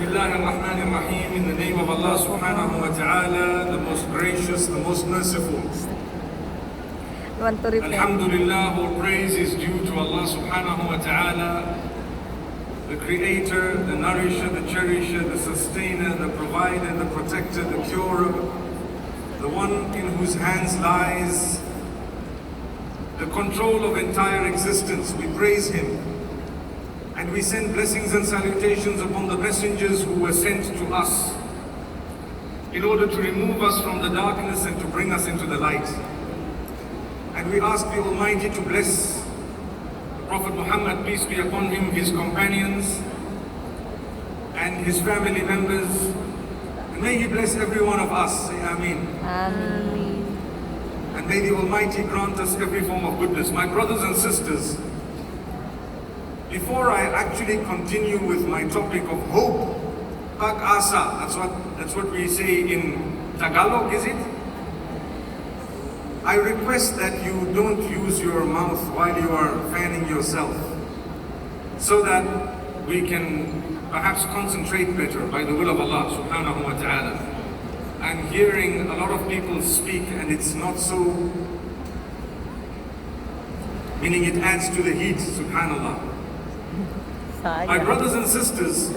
Bismillah ar-Rahman ar-Rahim, in the name of Allah subhanahu wa ta'ala, the most gracious, the most merciful. Alhamdulillah, all praise is due to Allah subhanahu wa ta'ala, the creator, the nourisher, the cherisher, the sustainer, the provider, the protector, the curer, the one in whose hands lies the control of entire existence. We praise him. And we send blessings and salutations upon the messengers who were sent to us in order to remove us from the darkness and to bring us into the light. And we ask the Almighty to bless the Prophet Muhammad, peace be upon him, his companions, and his family members. And may he bless every one of us. Say Ameen. Ameen. And may the Almighty grant us every form of goodness. My brothers and sisters, before I actually continue with my topic of hope, pag-asa, that's what we say in Tagalog, is it? I request that you don't use your mouth while you are fanning yourself, so that we can perhaps concentrate better by the will of Allah subhanahu wa ta'ala. I'm hearing a lot of people speak and it's not so, meaning it adds to the heat, subhanallah. My brothers and sisters,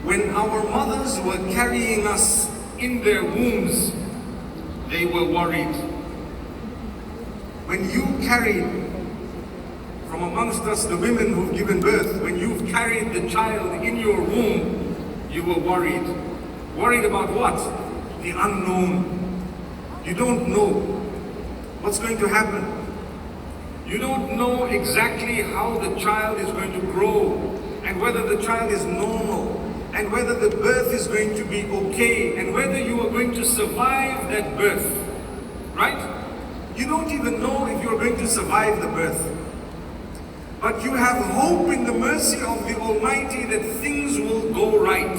when our mothers were carrying us in their wombs, they were worried. When you carried, from amongst us the women who've given birth, when you've carried the child in your womb, you were worried. Worried about what? The unknown. You don't know what's going to happen. You don't know exactly how the child is going to grow, and whether the child is normal, and whether the birth is going to be okay, and whether you are going to survive that birth, right? You don't even know if you're going to survive the birth. But you have hope in the mercy of the Almighty that things will go right.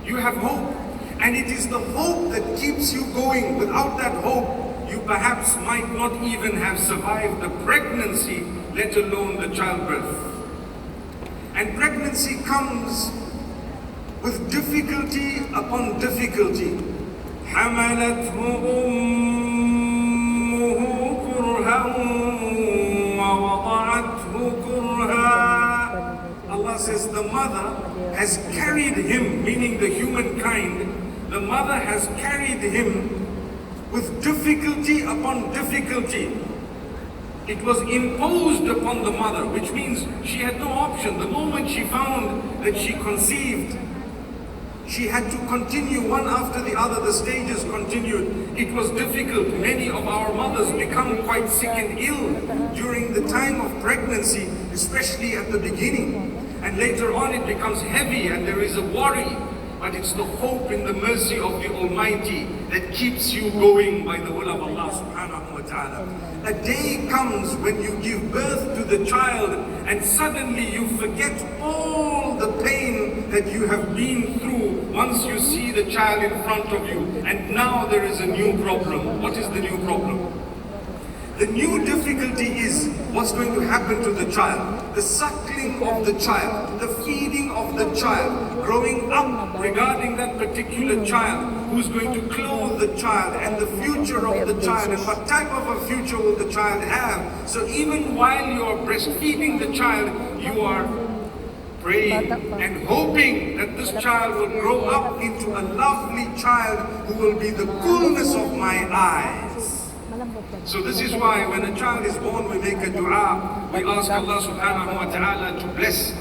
You have hope, and it is the hope that keeps you going. Without that hope, you perhaps might not even have survived the pregnancy, let alone the childbirth. And pregnancy comes with difficulty upon difficulty. حَمَلَتْهُ أُمُّهُ كُرْهًا وَوَضَعَتْهُ كُرْهًا. Allah says the mother has carried him, meaning the humankind, the mother has carried him with difficulty upon difficulty. It was imposed upon the mother, which means she had no option. The moment she found that she conceived, she had to continue one after the other. The stages continued. It was difficult. Many of our mothers become quite sick and ill during the time of pregnancy, especially at the beginning. And later on it becomes heavy and there is a worry. But it's the hope in the mercy of the Almighty that keeps you going by the will of Allah subhanahu wa ta'ala. A day comes when you give birth to the child and suddenly you forget all the pain that you have been through once you see the child in front of you. And now there is a new problem. What is the new problem? The new difficulty is what's going to happen to the child, the suckling of the child, the feeding of the child, growing up regarding that particular child, who's going to clothe the child, and the future of the child, and what type of a future will the child have. So even while you are breastfeeding the child, you are praying and hoping that this child will grow up into a lovely child who will be the coolness of my eyes. So this is why when a child is born, we make a dua. We ask Allah subhanahu wa ta'ala to bless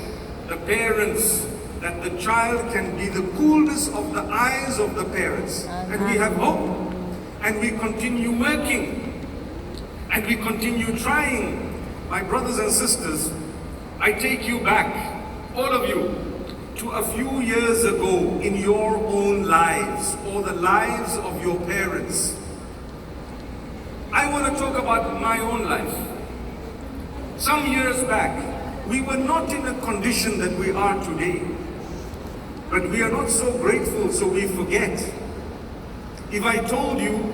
the parents, that the child can be the coolness of the eyes of the parents. And we have hope. And we continue working. And we continue trying. My brothers and sisters, I take you back, all of you, to a few years ago in your own lives, or the lives of your parents. I want to talk about my own life. Some years back, we were not in a condition that we are today. But we are not so grateful, so we forget. If I told you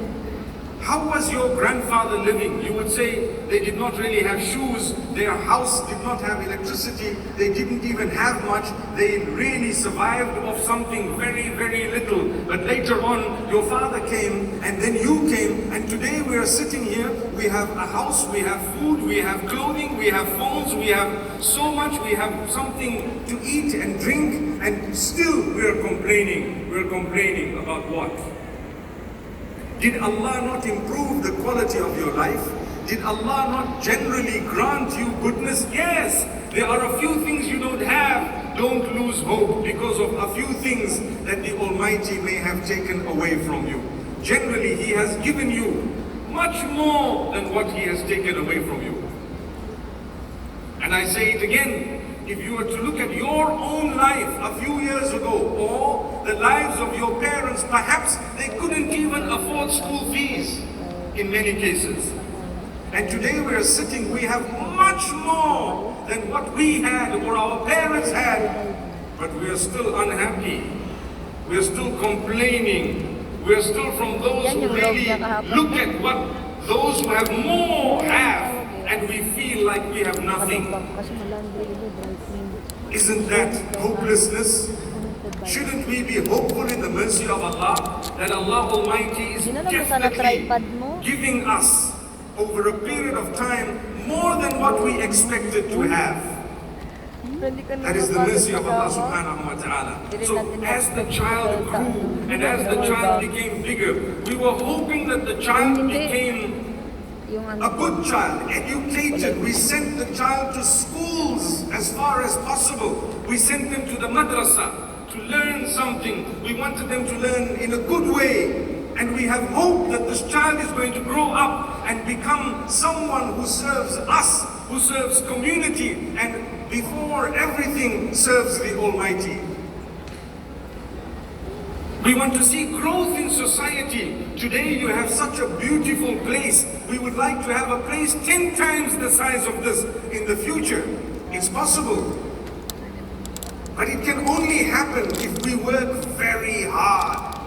How was your grandfather living? You would say they did not really have shoes, their house did not have electricity, they didn't even have much, they really survived off something very, very little. But later on, your father came, and then you came, and today we are sitting here, we have a house, we have food, we have clothing, we have phones, we have so much, we have something to eat and drink, and still we are complaining. We're complaining about what? Did Allah not improve the quality of your life? Did Allah not generally grant you goodness? Yes, there are a few things you don't have. Don't lose hope because of a few things that the Almighty may have taken away from you. Generally, He has given you much more than what He has taken away from you. And I say it again, if you were to look at your own life a few years ago, or the lives of your parents, perhaps they couldn't even afford school fees in many cases. And today we are sitting, we have much more than what we had or our parents had, but we are still unhappy. We are still complaining. We are still from those who really look at what those who have more have, and we feel like we have nothing. Isn't that hopelessness? Shouldn't we be hopeful in the mercy of Allah, that Allah Almighty is definitely giving us over a period of time more than what we expected to have? That is the mercy of Allah subhanahu wa ta'ala. So as the child grew and as the child became bigger, we were hoping that the child became a good child, educated. We sent the child to schools as far as possible. We sent them to the madrasa to learn something. We wanted them to learn in a good way. And we have hope that this child is going to grow up and become someone who serves us, who serves community, and before everything serves the Almighty. We want to see growth in society. Today you have such a beautiful place. We would like to have a place 10 times the size of this in the future. It's possible. But it can only happen if we work very hard.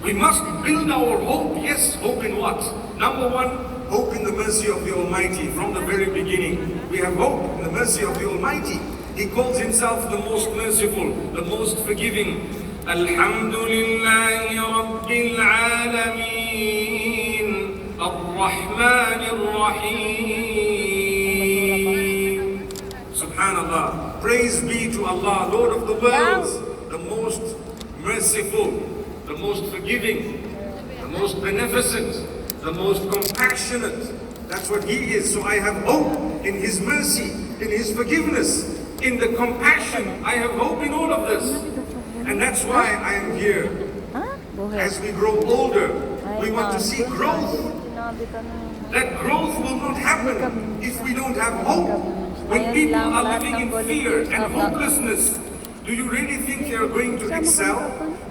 We must build our hope. Yes, hope in what? Number one, hope in the mercy of the Almighty from the very beginning. We have hope in the mercy of the Almighty. He calls Himself the most merciful, the most forgiving. Alhamdulillahi Rabbil Alameen, Ar-Rahman Ar-Rahim. Subhanallah. Praise be to Allah, Lord of the worlds, the most merciful, the most forgiving, the most beneficent, the most compassionate. That's what He is. So I have hope in His mercy, in His forgiveness, in the compassion. I have hope in all of this. And that's why I am here. As we grow older, we want to see growth. That growth will not happen if we don't have hope. When people are living in fear and hopelessness, do you really think they are going to excel?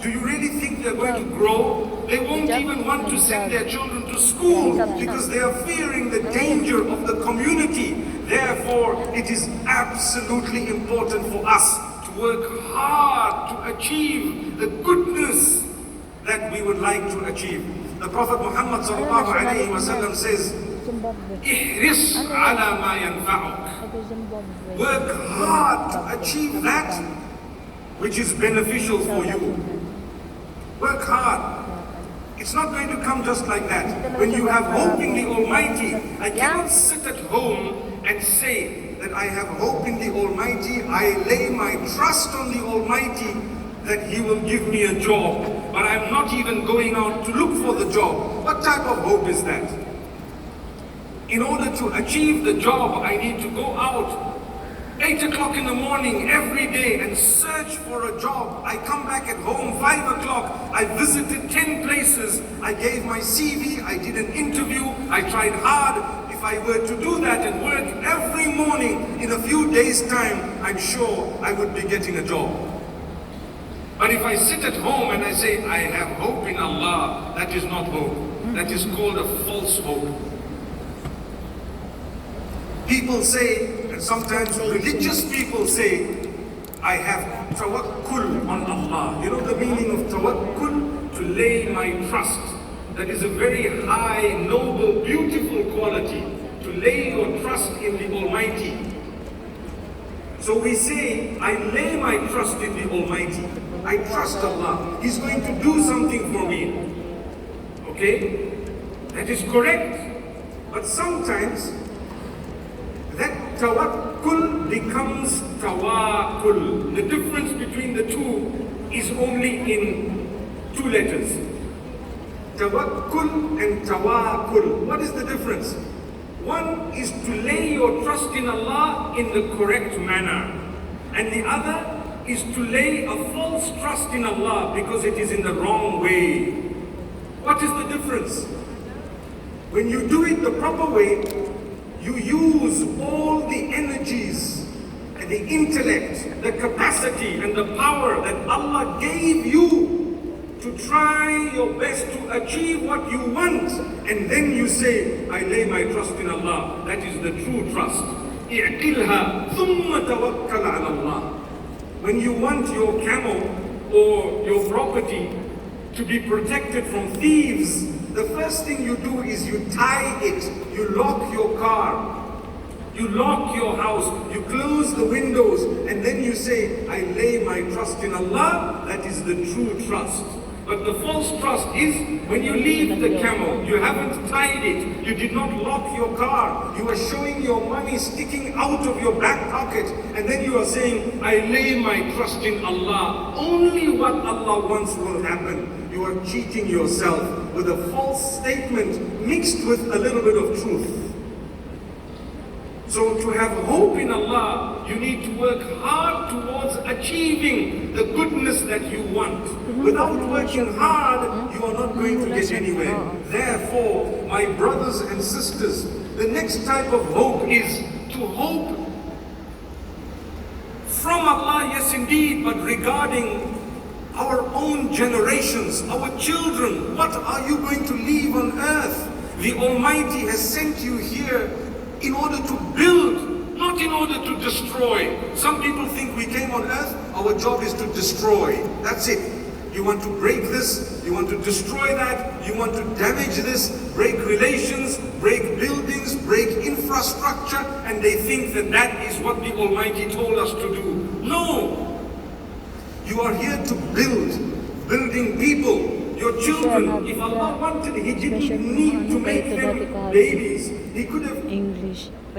Do you really think they're going to grow? They won't even want to send their children to school because they are fearing the danger of the community. Therefore, it is absolutely important for us to work hard to achieve the goodness that we would like to achieve. The Prophet Muhammad sallallahu alayhi wa sallam says, "Ihris ala ma yanfa'uk." Work hard to achieve that which is beneficial for you. Work hard. It's not going to come just like that. When you have hope in the Almighty, I cannot sit at home and say that I have hope in the Almighty. I lay my trust on the Almighty that He will give me a job, but I'm not even going out to look for the job. What type of hope is that? In order to achieve the job, I need to go out 8 o'clock in the morning every day and search for a job. I come back at home 5 o'clock. I visited 10 places. I gave my CV. I did an interview. I tried hard. If I were to do that and work every morning, in a few days' time, I'm sure I would be getting a job. But if I sit at home and I say, I have hope in Allah, that is not hope. That is called a false hope. People say, and sometimes religious people say, I have tawakkul on Allah. You know the meaning of tawakkul? To lay my trust. That is a very high, noble, beautiful quality, to lay your trust in the Almighty. So we say, I lay my trust in the Almighty. I trust Allah. He's going to do something for me. Okay? That is correct. But sometimes that tawakkul becomes tawakkul. The difference between the two is only in 2 letters. Tawakkul and tawakkul. What is the difference? One is to lay your trust in Allah in the correct manner, and the other is to lay a false trust in Allah because it is in the wrong way. What is the difference? When you do it the proper way, you use all the energies and the intellect, the capacity and the power that Allah gave you to try your best to achieve what you want. And then you say, I lay my trust in Allah. That is the true trust. اعقلها ثم توكل على الله. When you want your camel or your property to be protected from thieves, the first thing you do is you tie it, you lock your car, you lock your house, you close the windows, and then you say, I lay my trust in Allah. That is the true trust. But the false trust is when you leave the camel, you haven't tied it, you did not lock your car, you are showing your money sticking out of your back pocket, and then you are saying, I lay my trust in Allah. Only what Allah wants will happen. You are cheating yourself with a false statement mixed with a little bit of truth. So to have hope in Allah, you need to work hard towards achieving the goodness that you want. Without working hard, you are not going to get anywhere. Therefore, my brothers and sisters, the next type of hope is to hope from Allah, yes indeed, but regarding our own generations, our children. What are you going to leave on earth? The Almighty has sent you here in order to build, not in order to destroy. Some people think we came on earth, our job is to destroy. That's it. You want to break this, you want to destroy that, you want to damage this, break relations, break buildings, break infrastructure, and they think that that is what the Almighty told us to do. No! You are here to build, building people. Your children, if Allah wanted, He didn't need to make them babies. He could have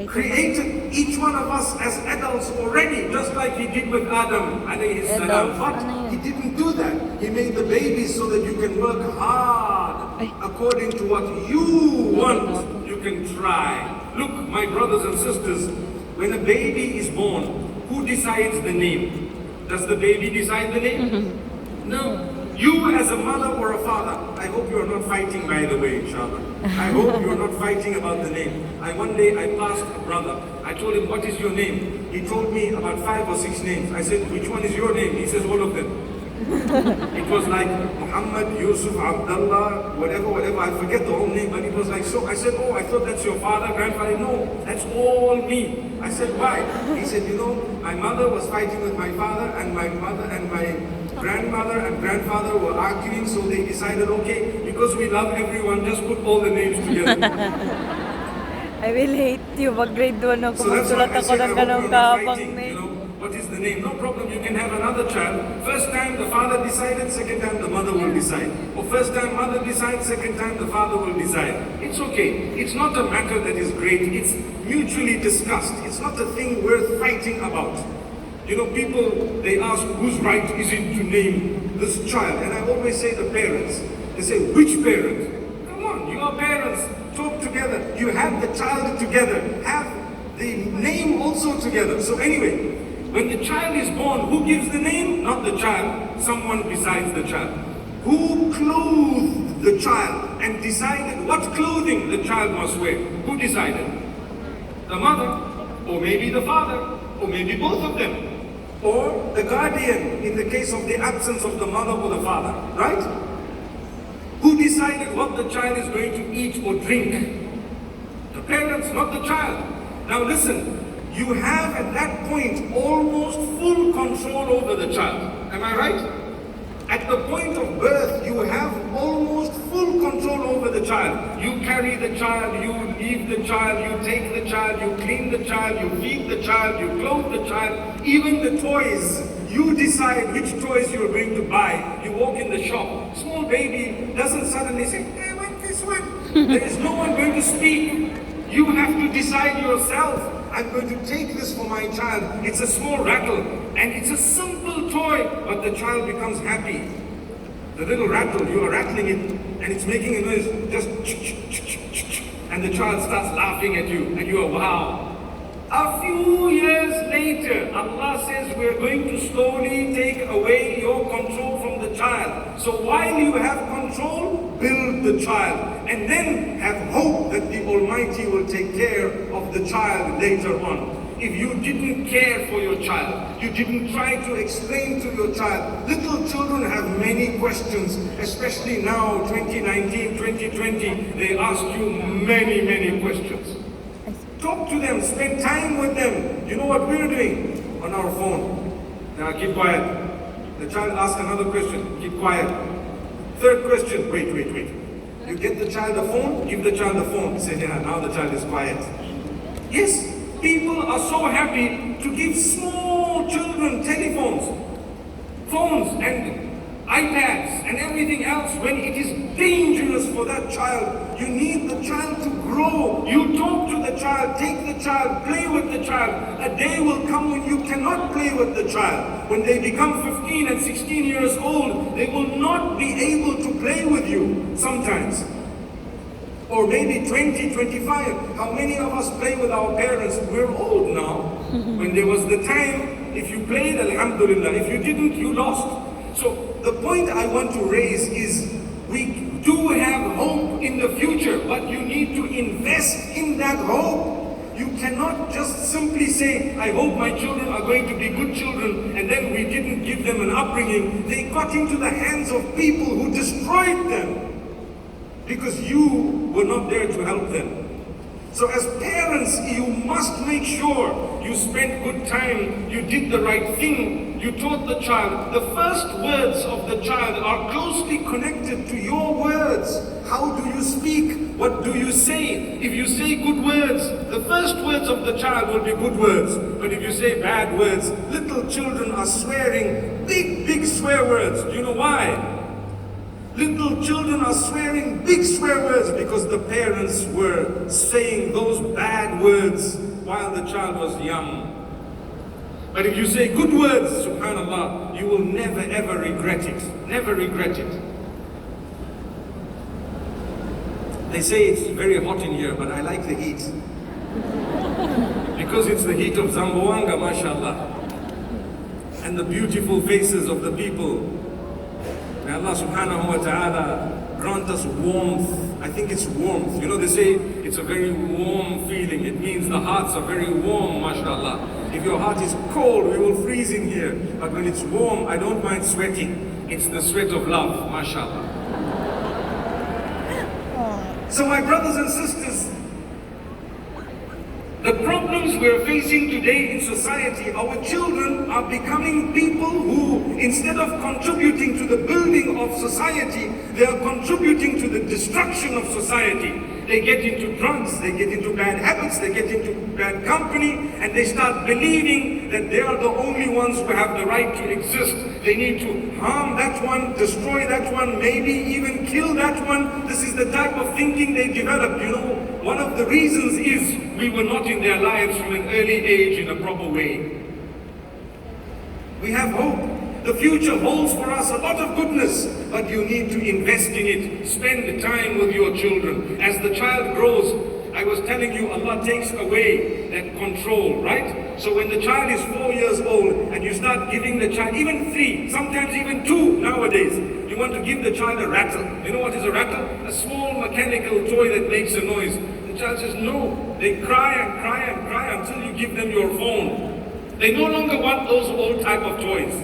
created each one of us as adults already, just like He did with Adam alayhi salam. But He didn't do that. He made the babies so that you can work hard according to what you want. You can try. Look, my brothers and sisters, when a baby is born, who decides the name? Does the baby decide the name? No. You as a mother or a father, I hope you are not fighting, by the way, inshallah. I hope you are not fighting about the name. One day I passed a brother. I told him, what is your name? He told me about 5 or 6 names. I said, which one is your name? He says, all of them. It was like Muhammad, Yusuf, Abdullah, whatever. I forget the whole name, but it was like so. I said, oh, I thought that's your father, grandfather. No, that's all me. I said, why? He said, you know, my mother was fighting with my father, and my mother and my grandmother and grandfather were arguing, so they decided, okay, because we love everyone, just put all the names together. I will hate you. Mag-grade 1 ako. So that's why Magsulat I ako said, I ng hope ganong you're not kahabang fighting, name. what is the name? No problem, you can have another child. First time the father decided, second time the mother will decide. Or first time mother decides, second time the father will decide. It's okay. It's not a matter that is great. It's mutually discussed. It's not a thing worth fighting about. You know, people, they ask, whose right is it to name this child? And I always say the parents. They say, which parent? Come on, you are parents. Talk together. You have the child together. Have the name also together. So anyway, when the child is born, who gives the name? Not the child, someone besides the child. Who clothed the child and decided what clothing the child must wear? Who decided? The mother, or maybe the father, or maybe both of them. Or the guardian in the case of the absence of the mother or the father, right? Who decided what the child is going to eat or drink? The parents, not the child. Now listen, you have at that point almost full control over the child. Am I right? At the point of birth, you have almost full full control over the child. You carry the child, you leave the child, you take the child, you clean the child, you feed the child, you clothe the child, even the toys. You decide which toys you're going to buy. You walk in the shop. Small baby doesn't suddenly say, I want this one. There is no one going to speak. You have to decide yourself. I'm going to take this for my child. It's a small rattle and it's a simple toy, but the child becomes happy. The little rattle, you are rattling it and it's making a noise, just and the child starts laughing at you and you are wow. A few years later, Allah says we're going to slowly take away your control from the child. So while you have control, build the child and then have hope that the Almighty will take care of the child later on. If you didn't care for your child, you didn't try to explain to your child, little children have many questions, especially now, 2019, 2020, they ask you many, many questions. Talk to them, spend time with them. You know what we're doing? On our phone. Now keep quiet. The child asks another question, keep quiet. Third question, wait. You get the child a phone, give the child a phone. Say, yeah, now the child is quiet. Yes, people are so happy to give small children telephones, phones and iPads and everything else when it is dangerous for that child. You need the child to grow. You talk to the child, take the child, play with the child. A day will come when you cannot play with the child. When they become 15 and 16 years old, they will not be able to play with you sometimes. Or maybe 20, 25. How many of us play with our parents? We're old now. When there was the time, if you played, alhamdulillah. If you didn't, you lost. So the point I want to raise is we do have hope in the future, but you need to invest in that hope. You cannot just simply say, I hope my children are going to be good children, and then we didn't give them an upbringing. They got into the hands of people who destroyed them because you were not there to help them. So as parents, you must make sure you spent good time, you did the right thing, you taught the child. The first words of the child are closely connected to your words. How do you speak? What do you say? If you say good words, the first words of the child will be good words. But if you say bad words, little children are swearing big swear words. Do you know why? Little children are swearing big swear words because the parents were saying those bad words while the child was young. But if you say good words, subhanallah, you will never ever regret it. Never regret it. They say it's very hot in here, but I like the heat. Because it's the heat of Zamboanga, mashallah. And the beautiful faces of the people. May Allah subhanahu wa ta'ala grant us warmth. I think it's warmth. You know, they say it's a very warm feeling. It means the hearts are very warm, mashallah. If your heart is cold, we will freeze in here. But when it's warm, I don't mind sweating. It's the sweat of love, mashallah. So my brothers and sisters, the problems we're facing today in society, our children are becoming people who, instead of contributing to the building of society, they are contributing to the destruction of society. They get into drugs, they get into bad habits, they get into bad company, and they start believing that they are the only ones who have the right to exist. They need to harm that one, destroy that one, maybe even kill that one. This is the type of thinking they develop. You know, one of the reasons is we were not in their lives from an early age in a proper way. We have hope. The future holds for us a lot of goodness, but you need to invest in it. Spend time with your children. As the child grows, I was telling you, Allah takes away that control, right? So when the child is 4 years old and you start giving the child, even 3, sometimes even 2 nowadays, you want to give the child a rattle. You know what is a rattle? A small mechanical toy that makes a noise. The child says no. They cry and cry and cry until you give them your phone. They no longer want those old type of toys.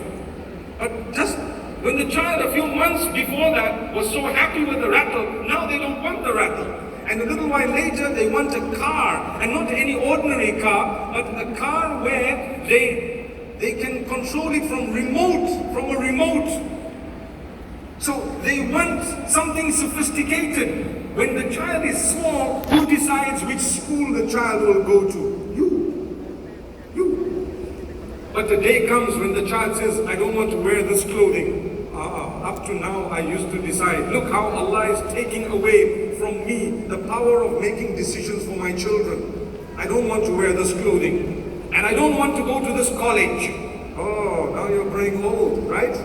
But just when the child a few months before that was so happy with the rattle, now they don't want the rattle. And a little while later they want a car, and not any ordinary car, but a car where they can control it from a remote. So they want something sophisticated. When the child is small, who decides which school the child will go to? You. But the day comes when the child says, I don't want to wear this clothing. Up to now, I used to decide. Look how Allah is taking away from me the power of making decisions for my children. I don't want to wear this clothing. And I don't want to go to this college. Oh, now you're growing old, right?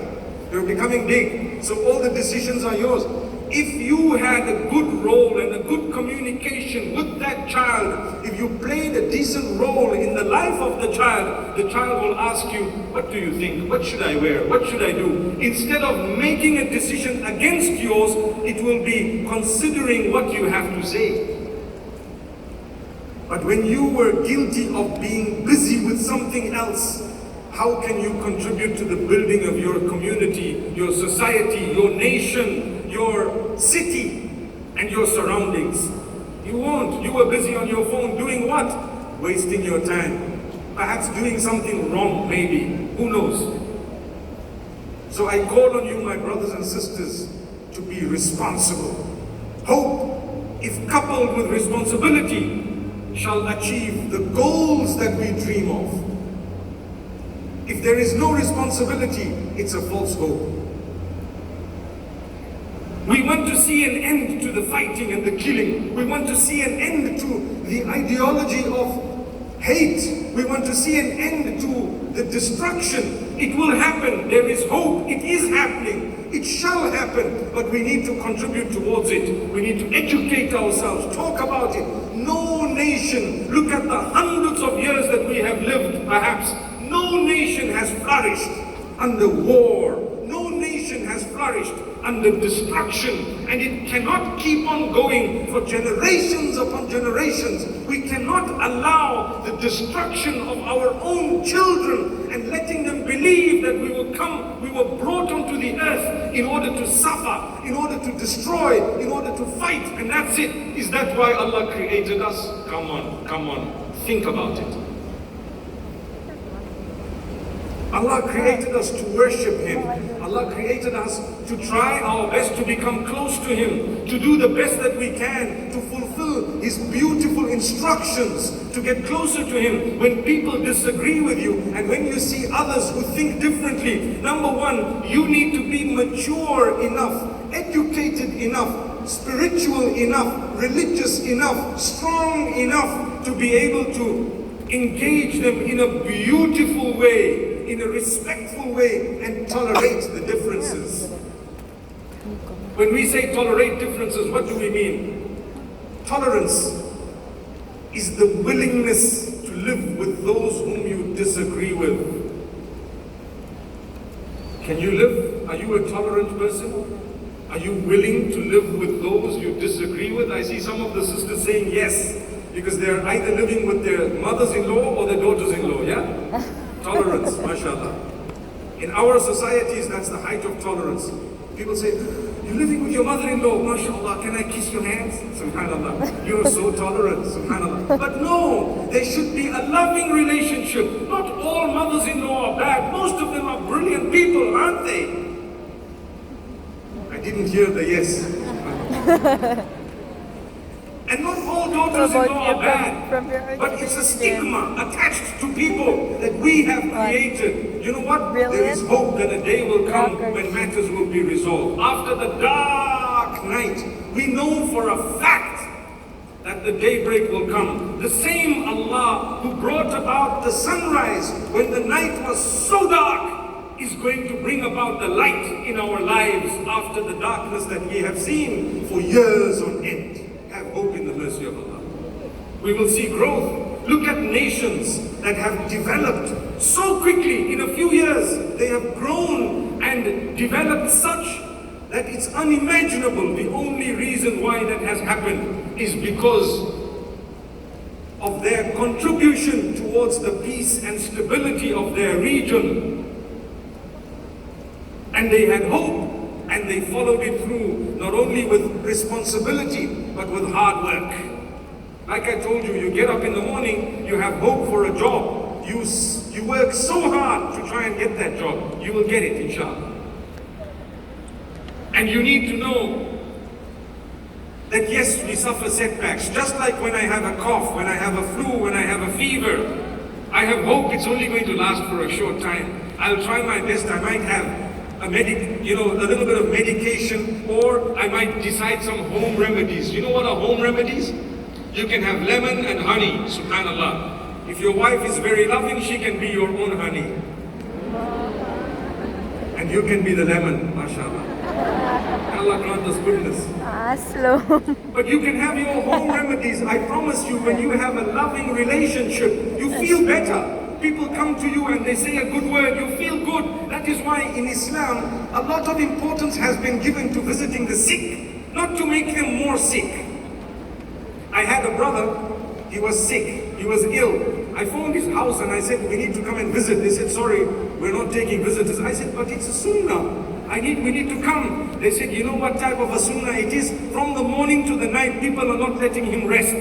You're becoming big. So all the decisions are yours. If you had a good role and a good communication with that child, if you played a decent role in the life of the child will ask you, what do you think? What should I wear? What should I do? Instead of making a decision against yours, it will be considering what you have to say. But when you were guilty of being busy with something else, how can you contribute to the building of your community, your society, your nation, your city, and your surroundings? You won't. You were busy on your phone doing what? Wasting your time. Perhaps doing something wrong, maybe. Who knows? So I call on you, my brothers and sisters, to be responsible. Hope, if coupled with responsibility, shall achieve the goals that we dream of. If there is no responsibility, it's a false hope. We want to see an end to the fighting and the killing. We want to see an end to the ideology of hate. We want to see an end to the destruction. It will happen. There is hope. It is happening. It shall happen. But we need to contribute towards it. We need to educate ourselves, talk about it. No nation, look at the hundreds of years that we have lived, perhaps, no nation has flourished under war. No nation has flourished under destruction. And it cannot keep on going for generations upon generations. We cannot allow the destruction of our own children and letting them believe that we were brought onto the earth in order to suffer, in order to destroy, in order to fight, and that's it. Is that why Allah created us? Come on, think about it. Allah created us to worship Him. Allah created us to try our best to become close to Him, to do the best that we can, to fulfill His beautiful instructions, to get closer to Him. When people disagree with you and when you see others who think differently, number one, you need to be mature enough, educated enough, spiritual enough, religious enough, strong enough to be able to engage them in a beautiful way, in a respectful way, and tolerate the differences. When we say tolerate differences, what do we mean? Tolerance is the willingness to live with those whom you disagree with. Can you live? Are you a tolerant person? Are you willing to live with those you disagree with? I see some of the sisters saying yes, because they're either living with their mothers-in-law or their daughters-in-law, yeah? Tolerance, mashallah. In our societies, that's the height of tolerance. People say, you're living with your mother-in-law, mashallah, can I kiss your hands? Subhanallah. You're so tolerant, subhanallah. But no, there should be a loving relationship. Not all mothers-in-law are bad. Most of them are brilliant people, aren't they? I didn't hear the yes. And not all daughters-in-law are bad, but it's a stigma attached to people that we have created. You know what? There is hope that a day will come when matters will be resolved. After the dark night, we know for a fact that the daybreak will come. The same Allah who brought about the sunrise when the night was so dark is going to bring about the light in our lives after the darkness that we have seen for years on end. Have hope in the mercy of Allah. We will see growth. Look at nations that have developed so quickly. In a few years, they have grown and developed such that it's unimaginable. The only reason why that has happened is because of their contribution towards the peace and stability of their region. And they had hope. And they followed it through, not only with responsibility, but with hard work. Like I told you, you get up in the morning, you have hope for a job. You work so hard to try and get that job. You will get it, inshallah. And you need to know that yes, we suffer setbacks. Just like when I have a cough, when I have a flu, when I have a fever, I have hope it's only going to last for a short time. I'll try my best. I might have a little bit of medication, or I might decide some home remedies. You know what are home remedies? You can have lemon and honey, subhanallah. If your wife is very loving, she can be your own honey. And you can be the lemon, mashallah. Allah grant us goodness. Slow. But you can have your home remedies. I promise you, when you have a loving relationship, you feel better. People come to you and they say a good word, you feel good. That is why in Islam, a lot of importance has been given to visiting the sick, not to make them more sick. I had a brother, he was sick, he was ill. I phoned his house and I said, we need to come and visit. They said, sorry, we're not taking visitors. I said, but it's a sunnah. We need to come. They said, you know what type of a sunnah it is? From the morning to the night, people are not letting him rest.